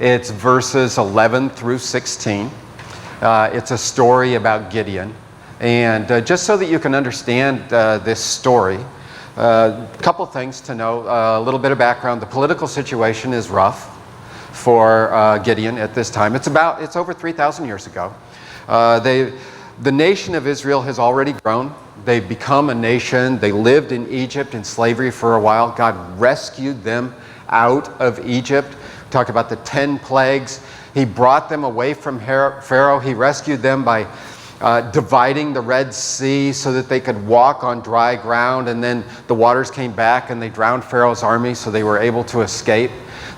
It's verses 11 through 16. It's a story about Gideon. And just so that you can understand this story, a couple things to know, a little bit of background. The political situation is rough for Gideon at this time. It's over 3,000 years ago. The nation of Israel has already grown. They've become a nation. They lived in Egypt in slavery for a while. God rescued them out of Egypt. Talk about the 10 plagues. He brought them away from Pharaoh. He rescued them by dividing the Red Sea so that they could walk on dry ground, and then the waters came back and they drowned Pharaoh's army, so they were able to escape.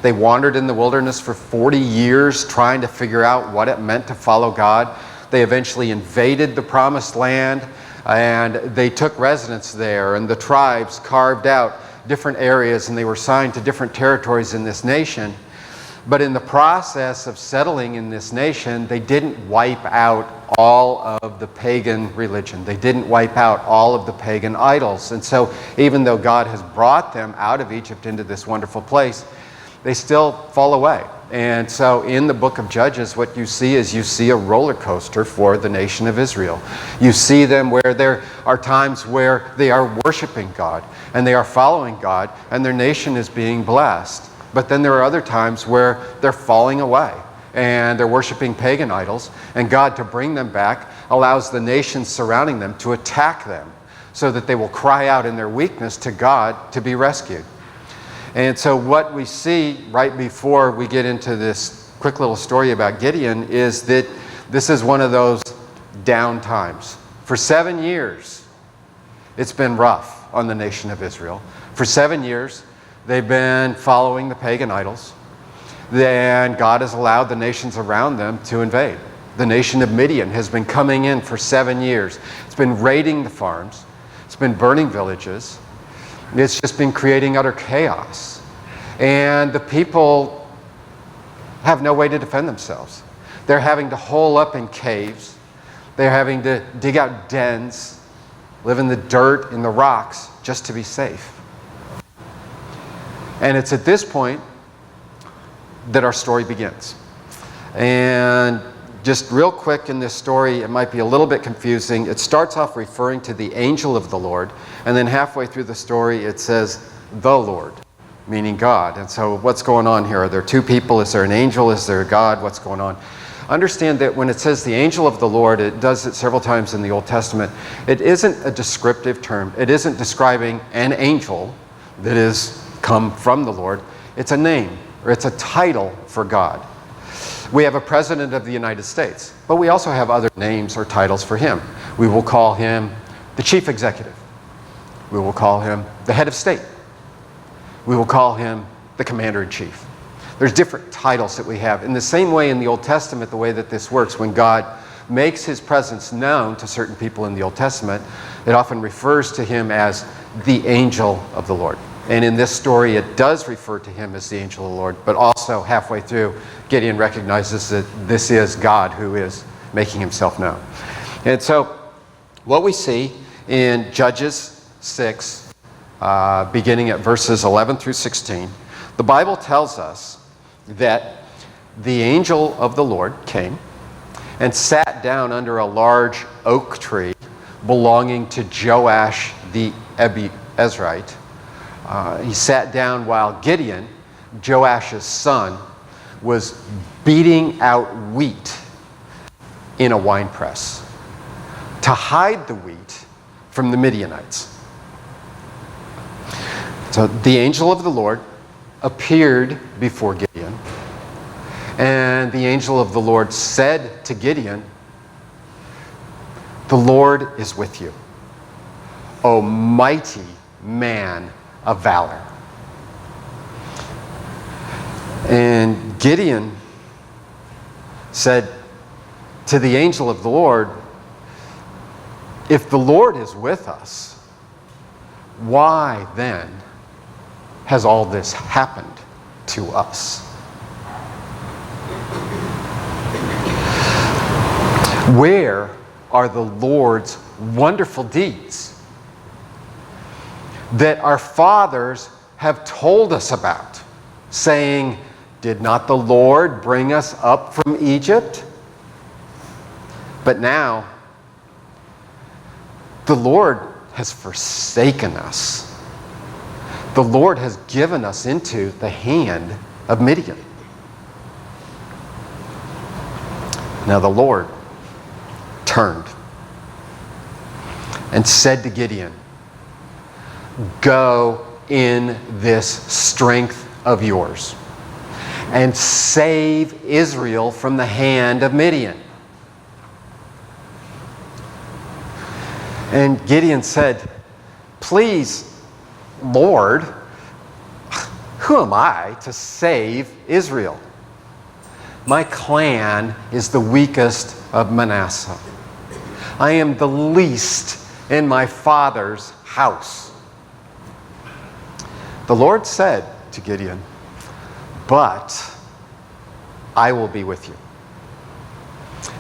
They wandered in the wilderness for 40 years trying to figure out what it meant to follow God. They eventually invaded the Promised Land, and they took residence there, and the tribes carved out different areas, and they were assigned to different territories in this nation. But in the process of settling in this nation, they didn't wipe out all of the pagan religion. They didn't wipe out all of the pagan idols. And so even though God has brought them out of Egypt into this wonderful place, they still fall away. And so in the book of Judges, what you see is you see a roller coaster for the nation of Israel. You see them where there are times where they are worshiping God and they are following God and their nation is being blessed. But then there are other times where they're falling away and they're worshiping pagan idols, and God, to bring them back, allows the nations surrounding them to attack them so that they will cry out in their weakness to God to be rescued. And so what we see right before we get into this quick little story about Gideon is that this is one of those down times. For 7 years, it's been rough on the nation of Israel. For 7 years, they've been following the pagan idols. Then God has allowed the nations around them to invade. The nation of Midian has been coming in for 7 years. It's been raiding the farms. It's been burning villages. It's just been creating utter chaos. And the people have no way to defend themselves. They're having to hole up in caves. They're having to dig out dens, live in the dirt, in the rocks, just to be safe. And it's at this point that our story begins. And just real quick in this story, it might be a little bit confusing. It starts off referring to the angel of the Lord, and then halfway through the story it says the Lord, meaning God. And so what's going on here? Are there two people? Is there an angel? Is there a God? What's going on? Understand that when it says the angel of the Lord, it does it several times in the Old Testament. It isn't a descriptive term. It isn't describing an angel that is come from the Lord. It's a name, or it's a title for God. We have a president of the United States, but we also have other names or titles for him. We will call him the chief executive. We will call him the head of state. We will call him the commander-in-chief. There's different titles that we have. In the same way in the Old Testament, the way that this works, when God makes his presence known to certain people in the Old Testament, it often refers to him as the angel of the Lord. And in this story, it does refer to him as the angel of the Lord, but also halfway through, Gideon recognizes that this is God who is making himself known. And so what we see in Judges 6, beginning at verses 11 through 16, the Bible tells us that the angel of the Lord came and sat down under a large oak tree belonging to Joash the Ezrite. He sat down while Gideon, Joash's son, was beating out wheat in a winepress to hide the wheat from the Midianites. So the angel of the Lord appeared before Gideon, and the angel of the Lord said to Gideon, "The Lord is with you, O mighty man of valor." And Gideon said to the angel of the Lord, "If the Lord is with us, why then has all this happened to us?" Where are the Lord's wonderful deeds that our fathers have told us about, saying, Did not the Lord bring us up from Egypt? But now, the Lord has forsaken us. The Lord has given us into the hand of Midian. Now the Lord turned and said to Gideon, "Go in this strength of yours and save Israel from the hand of Midian." And Gideon said, "Please, Lord, who am I to save Israel? My clan is the weakest of Manasseh. I am the least in my father's house." The Lord said to Gideon, "But I will be with you,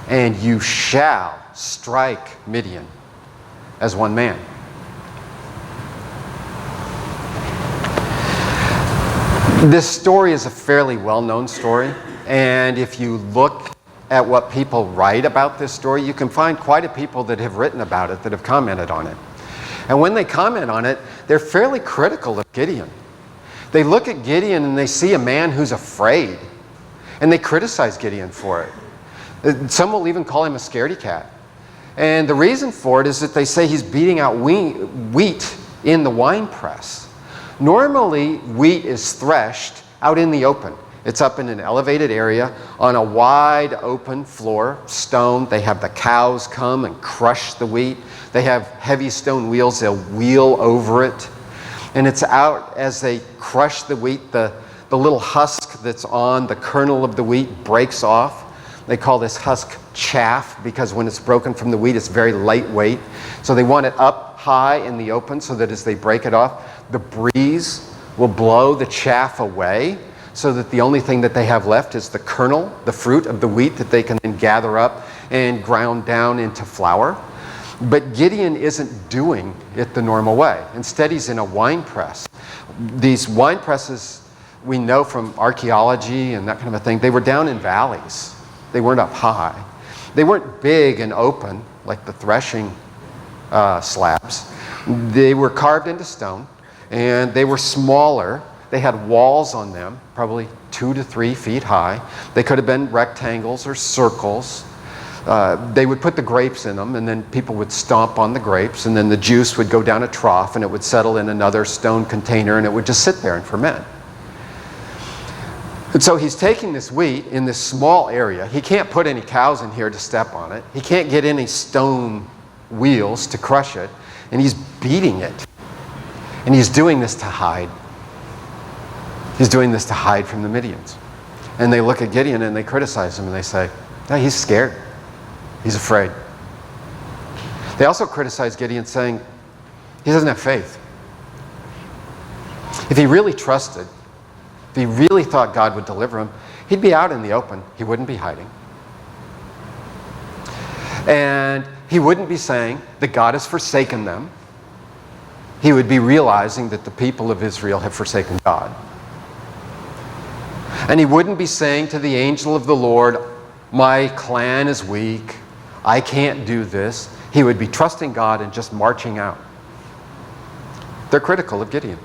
and you shall strike Midian as one man." This story is a fairly well-known story, and if you look at what people write about this story, you can find quite a people that have written about it, that have commented on it. And when they comment on it, they're fairly critical of Gideon. They look at Gideon and they see a man who's afraid, and they criticize Gideon for it. Some will even call him a scaredy cat. And the reason for it is that they say he's beating out wheat in the wine press. Normally, wheat is threshed out in the open. It's up in an elevated area on a wide open floor, stone. They have the cows come and crush the wheat. They have heavy stone wheels. They'll wheel over it. And it's out as they crush the wheat, the little husk that's on the kernel of the wheat breaks off. They call this husk chaff because when it's broken from the wheat, it's very lightweight. So they want it up high in the open so that as they break it off, the breeze will blow the chaff away so that the only thing that they have left is the kernel, the fruit of the wheat that they can then gather up and ground down into flour. But Gideon isn't doing it the normal way. Instead, he's in a wine press. These wine presses, we know from archaeology and that kind of a thing, they were down in valleys. They weren't up high. They weren't big and open like the threshing slabs. They were carved into stone, and they were smaller. They had walls on them, probably 2 to 3 feet high. They could have been rectangles or circles. They would put the grapes in them, and then people would stomp on the grapes, and then the juice would go down a trough, and it would settle in another stone container, and it would just sit there and ferment. And so he's taking this wheat in this small area. He can't put any cows in here to step on it. He can't get any stone wheels to crush it, and he's beating it. And he's doing this to hide. He's doing this to hide from the Midians. And they look at Gideon and they criticize him and they say, "No, he's scared. He's afraid." They also criticize Gideon saying, he doesn't have faith. If he really trusted, if he really thought God would deliver him, he'd be out in the open. He wouldn't be hiding. And he wouldn't be saying that God has forsaken them. He would be realizing that the people of Israel have forsaken God. And he wouldn't be saying to the angel of the Lord, "My clan is weak. I can't do this." He would be trusting God and just marching out. They're critical of Gideon.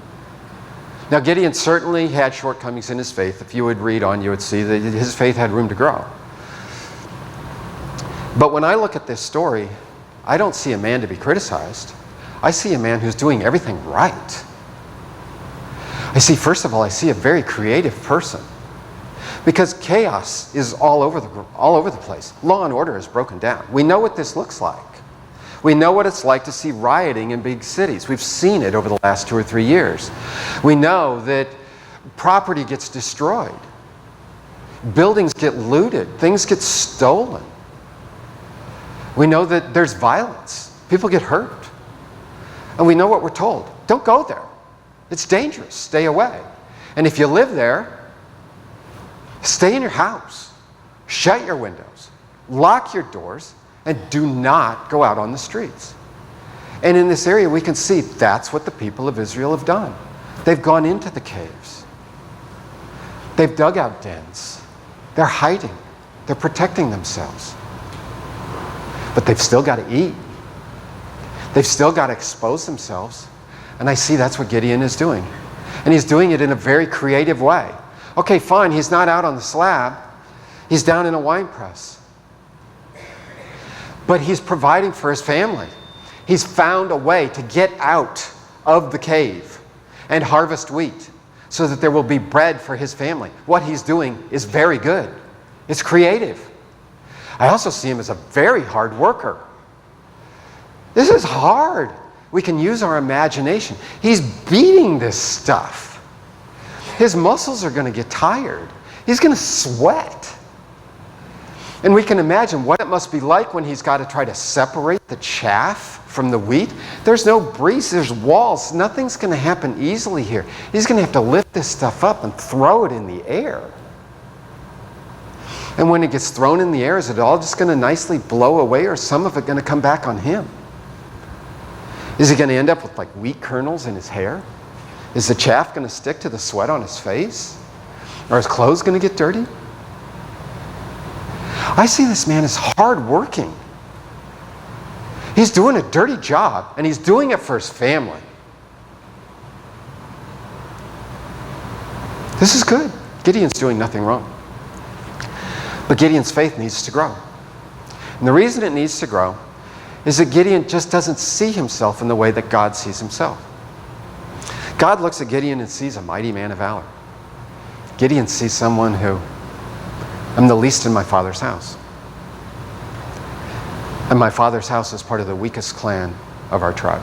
Now, Gideon certainly had shortcomings in his faith. If you would read on, you would see that his faith had room to grow. But when I look at this story, I don't see a man to be criticized. I see a man who's doing everything right. I see, first of all, I see a very creative person. Because chaos is all over the place. Law and order is broken down. We know what this looks like. We know what it's like to see rioting in big cities. We've seen it over the last 2 or 3 years. We know that property gets destroyed. Buildings get looted. Things get stolen. We know that there's violence. People get hurt. And we know what we're told. Don't go there. It's dangerous. Stay away. And if you live there, stay in your house. Shut your windows. Lock your doors. And do not go out on the streets. And in this area, we can see that's what the people of Israel have done. They've gone into the caves. They've dug out dens. They're hiding. They're protecting themselves. But they've still got to eat. They've still got to expose themselves. And I see that's what Gideon is doing. And he's doing it in a very creative way. Okay, fine, he's not out on the slab. He's down in a wine press. But he's providing for his family. He's found a way to get out of the cave and harvest wheat so that there will be bread for his family. What he's doing is very good. It's creative. I also see him as a very hard worker. This is hard. We can use our imagination. He's beating this stuff. His muscles are going to get tired. He's going to sweat. And we can imagine what it must be like when he's got to try to separate the chaff from the wheat. There's no breeze, there's walls. Nothing's going to happen easily here. He's going to have to lift this stuff up and throw it in the air. And when it gets thrown in the air, is it all just going to nicely blow away, or some of it going to come back on him? Is he going to end up with like wheat kernels in his hair? Is the chaff going to stick to the sweat on his face? Are his clothes going to get dirty? I see this man as hardworking. He's doing a dirty job, and he's doing it for his family. This is good. Gideon's doing nothing wrong. But Gideon's faith needs to grow. And the reason it needs to grow is that Gideon just doesn't see himself in the way that God sees himself. God looks at Gideon and sees a mighty man of valor. Gideon sees someone who, I'm the least in my father's house. And my father's house is part of the weakest clan of our tribe.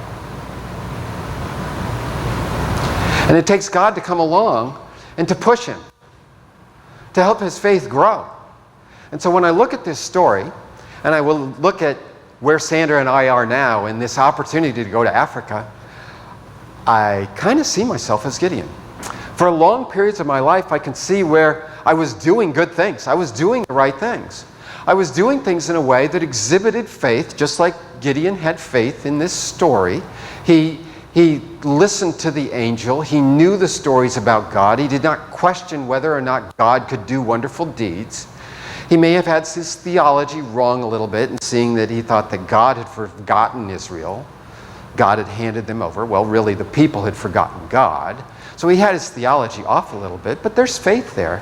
And it takes God to come along and to push him, to help his faith grow. And so when I look at this story, and I will look at where Sandra and I are now in this opportunity to go to Africa, I kind of see myself as Gideon. For long periods of my life, I can see where I was doing good things. I was doing the right things. I was doing things in a way that exhibited faith, just like Gideon had faith in this story. He listened to the angel. He knew the stories about God. He did not question whether or not God could do wonderful deeds. He may have had his theology wrong a little bit in seeing that he thought that God had forgotten Israel. God had handed them over. Well, really, the people had forgotten God. So he had his theology off a little bit, but there's faith there.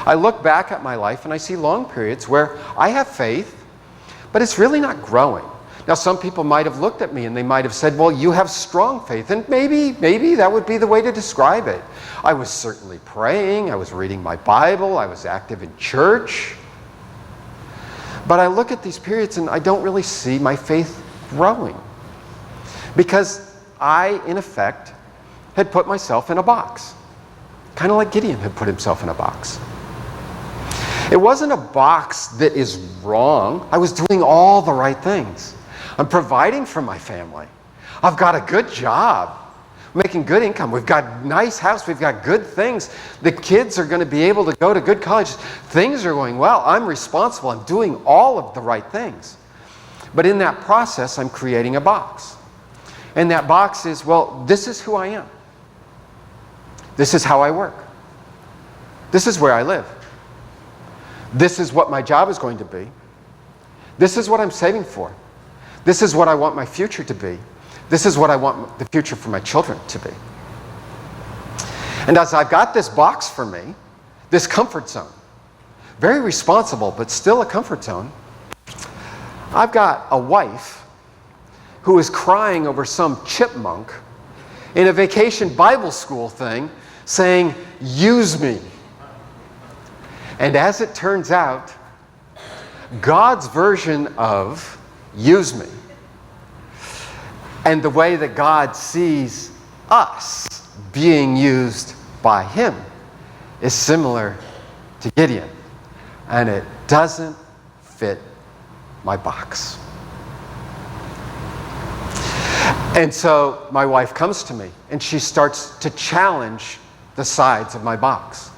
I look back at my life and I see long periods where I have faith, but it's really not growing. Now, some people might have looked at me and they might have said, well, you have strong faith, and maybe that would be the way to describe it. I was certainly praying, I was reading my Bible, I was active in church. But I look at these periods and I don't really see my faith growing. Because I, in effect, had put myself in a box. Kind of like Gideon had put himself in a box. It wasn't a box that is wrong. I was doing all the right things. I'm providing for my family. I've got a good job. Making good income. We've got a nice house. We've got good things. The kids are going to be able to go to good colleges. Things are going well. I'm responsible. I'm doing all of the right things. But in that process, I'm creating a box. And that box is, well, this is who I am. This is how I work. This is where I live. This is what my job is going to be. This is what I'm saving for. This is what I want my future to be. This is what I want the future for my children to be. And as I've got this box for me, this comfort zone, very responsible, but still a comfort zone, I've got a wife who is crying over some chipmunk in a vacation Bible school thing saying, use me. And as it turns out, God's version of use me and the way that God sees us being used by him is similar to Gideon. And it doesn't fit my box. And so my wife comes to me and she starts to challenge the sides of my box.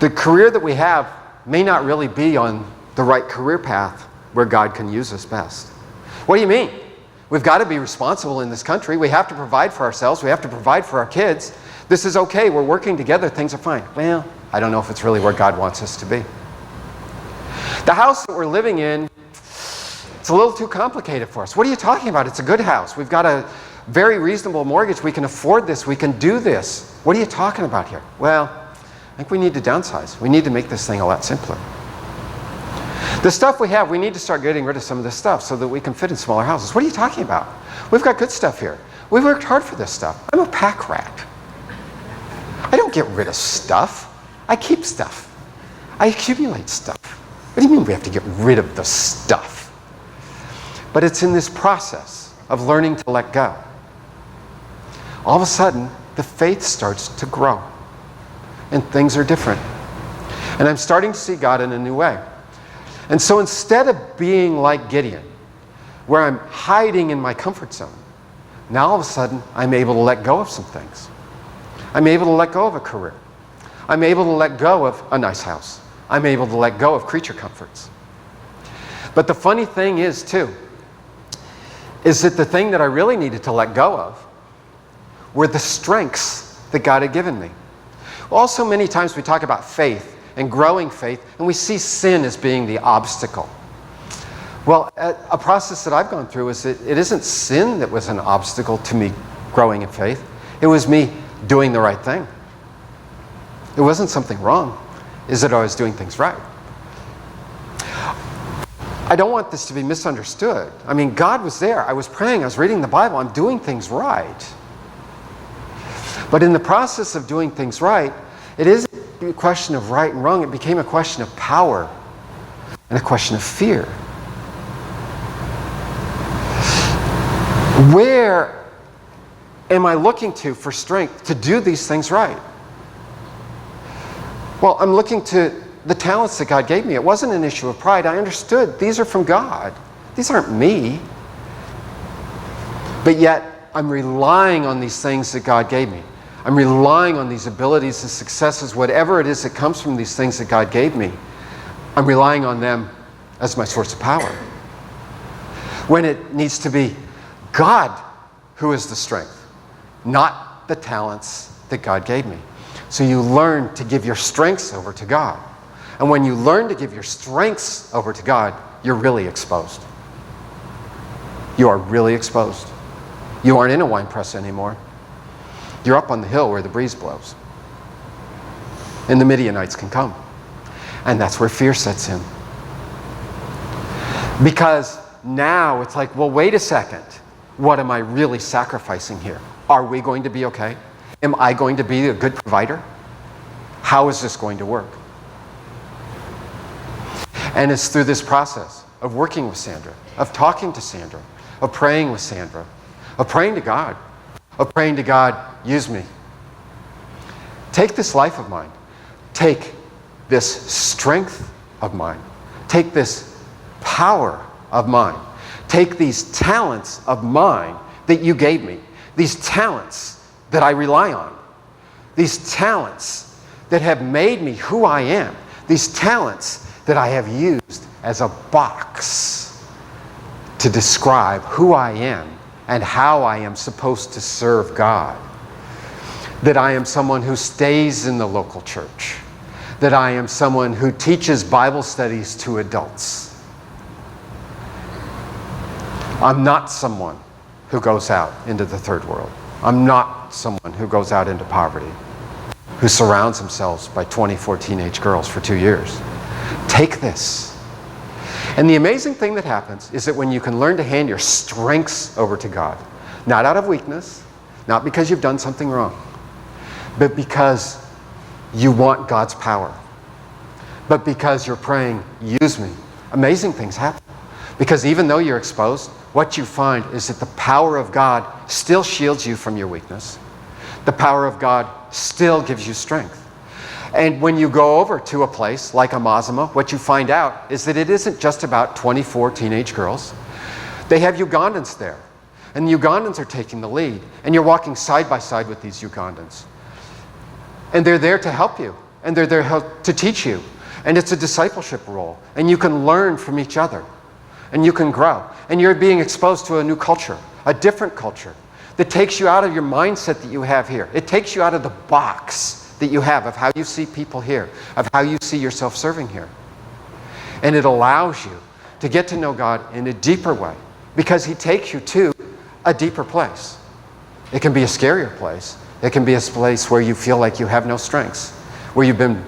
The career that we have may not really be on the right career path where God can use us best. What do you mean? We've got to be responsible in this country. We have to provide for ourselves. We have to provide for our kids. This is okay. We're working together. Things are fine. Well, I don't know if it's really where God wants us to be. The house that we're living in, it's a little too complicated for us. What are you talking about? It's a good house. We've got a very reasonable mortgage. We can afford this. We can do this. What are you talking about here? Well, I think we need to downsize. We need to make this thing a lot simpler. The stuff we have, we need to start getting rid of some of this stuff so that we can fit in smaller houses. What are you talking about? We've got good stuff here. We worked hard for this stuff. I'm a pack rat. I don't get rid of stuff. I keep stuff. I accumulate stuff. What do you mean we have to get rid of the stuff? But it's in this process of learning to let go. All of a sudden, the faith starts to grow. And things are different. And I'm starting to see God in a new way. And so instead of being like Gideon, where I'm hiding in my comfort zone, now all of a sudden I'm able to let go of some things. I'm able to let go of a career. I'm able to let go of a nice house. I'm able to let go of creature comforts. But the funny thing is, too, is that the thing that I really needed to let go of were the strengths that God had given me. Also, many times we talk about faith and growing faith, and we see sin as being the obstacle. Well, a process that I've gone through is that it isn't sin that was an obstacle to me growing in faith. It was me doing the right thing. It wasn't something wrong. Is that I was doing things right. I don't want this to be misunderstood. I mean, God was there. I was praying. I was reading the Bible. I'm doing things right. But in the process of doing things right, it isn't a question of right and wrong. It became a question of power and a question of fear. Where am I looking to for strength to do these things right? Well, I'm looking to the talents that God gave me. It wasn't an issue of pride. I understood these are from God. These aren't me. But yet, I'm relying on these things that God gave me. I'm relying on these abilities and successes, whatever it is that comes from these things that God gave me. I'm relying on them as my source of power. When it needs to be God who is the strength, not the talents that God gave me. So you learn to give your strengths over to God. And when you learn to give your strengths over to God, you're really exposed. You are really exposed. You aren't in a wine press anymore. You're up on the hill where the breeze blows. And the Midianites can come. And that's where fear sets in. Because now it's like, well, wait a second. What am I really sacrificing here? Are we going to be okay? Am I going to be a good provider? How is this going to work? And it's through this process of working with Sandra, of talking to Sandra, of praying with Sandra, of praying to God, use me. Take this life of mine. Take this strength of mine. Take this power of mine. Take these talents of mine that you gave me. These talents that I rely on. These talents that have made me who I am. These talents that I have used as a box to describe who I am and how I am supposed to serve God. That I am someone who stays in the local church. That I am someone who teaches Bible studies to adults. I'm not someone who goes out into the third world. I'm not someone who goes out into poverty, who surrounds themselves by 24 teenage girls for 2 years. Take this. And the amazing thing that happens is that when you can learn to hand your strengths over to God, not out of weakness, not because you've done something wrong, but because you want God's power, but because you're praying, use me, amazing things happen. Because even though you're exposed, what you find is that the power of God still shields you from your weakness. The power of God still gives you strength. And when you go over to a place like Amazima, what you find out is that it isn't just about 24 teenage girls. They have Ugandans there. And the Ugandans are taking the lead. And you're walking side by side with these Ugandans. And they're there to help you. And they're there to teach you. And it's a discipleship role. And you can learn from each other. And you can grow. And you're being exposed to a new culture, a different culture that takes you out of your mindset that you have here. It takes you out of the box that you have of how you see people here, of how you see yourself serving here. And it allows you to get to know God in a deeper way because He takes you to a deeper place. It can be a scarier place. It can be a place where you feel like you have no strengths, where you've been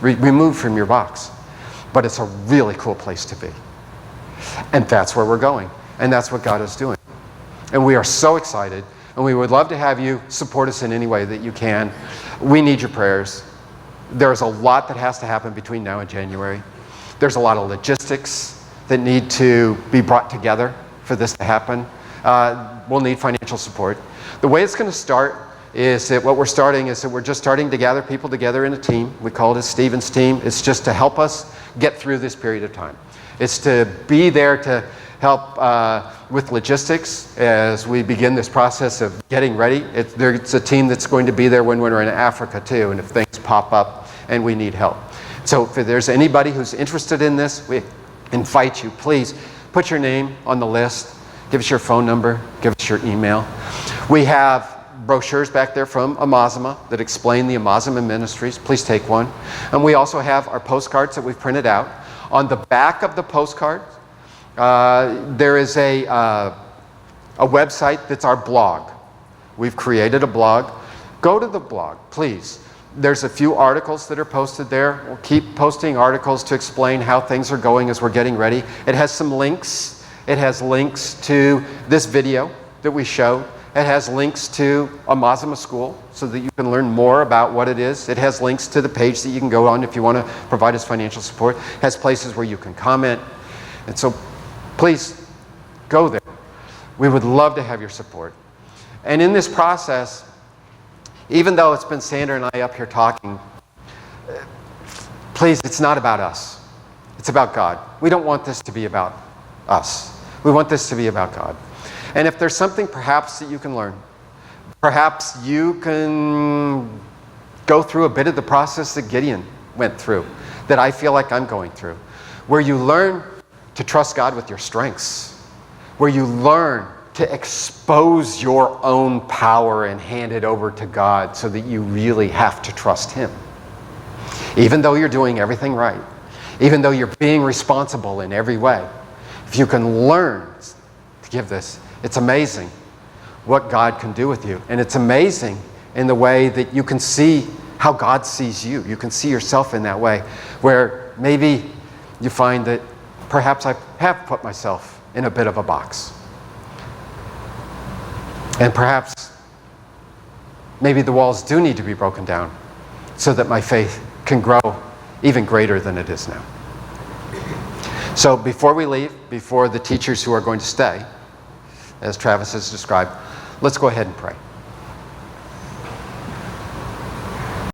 removed from your box. But it's a really cool place to be. And that's where we're going. And that's what God is doing. And we are so excited. And we would love to have you support us in any way that you can. We need your prayers. There's a lot that has to happen between now and January. There's a lot of logistics that need to be brought together for this to happen. We'll need financial support. The way it's going to start is that what we're starting is that we're just starting to gather people together in a team. We call it a Stephen's team. It's just to help us get through this period of time. It's to be there to help with logistics as we begin this process of getting ready. It's a team that's going to be there when we're in Africa too, and if things pop up and we need help. So if there's anybody who's interested in this, we invite you, please put your name on the list. Give us your phone number. Give us your email. We have brochures back there from Amazima that explain the Amazima ministries. Please take one. And we also have our postcards that we've printed out. On the back of the postcard, there is a website that's our blog. We've created a blog. Go to the blog, please. There's a few articles that are posted there. We'll keep posting articles to explain how things are going as we're getting ready. It has some links. It has links to this video that we showed. It has links to Amazima School so that you can learn more about what it is. It has links to the page that you can go on if you want to provide us financial support. It has places where you can comment. And so please go there. We would love to have your support. And in this process, even though it's been Sandra and I up here talking, please, it's not about us. It's about God. We don't want this to be about us. We want this to be about God. And if there's something perhaps that you can learn, perhaps you can go through a bit of the process that Gideon went through, that I feel like I'm going through, where you learn to trust God with your strengths, where you learn to expose your own power and hand it over to God so that you really have to trust Him. Even though you're doing everything right, even though you're being responsible in every way, if you can learn to give this, it's amazing what God can do with you. And it's amazing in the way that you can see how God sees you. You can see yourself in that way, where maybe you find that perhaps I have put myself in a bit of a box. And perhaps maybe the walls do need to be broken down so that my faith can grow even greater than it is now. So before we leave, before the teachers who are going to stay, as Travis has described, let's go ahead and pray.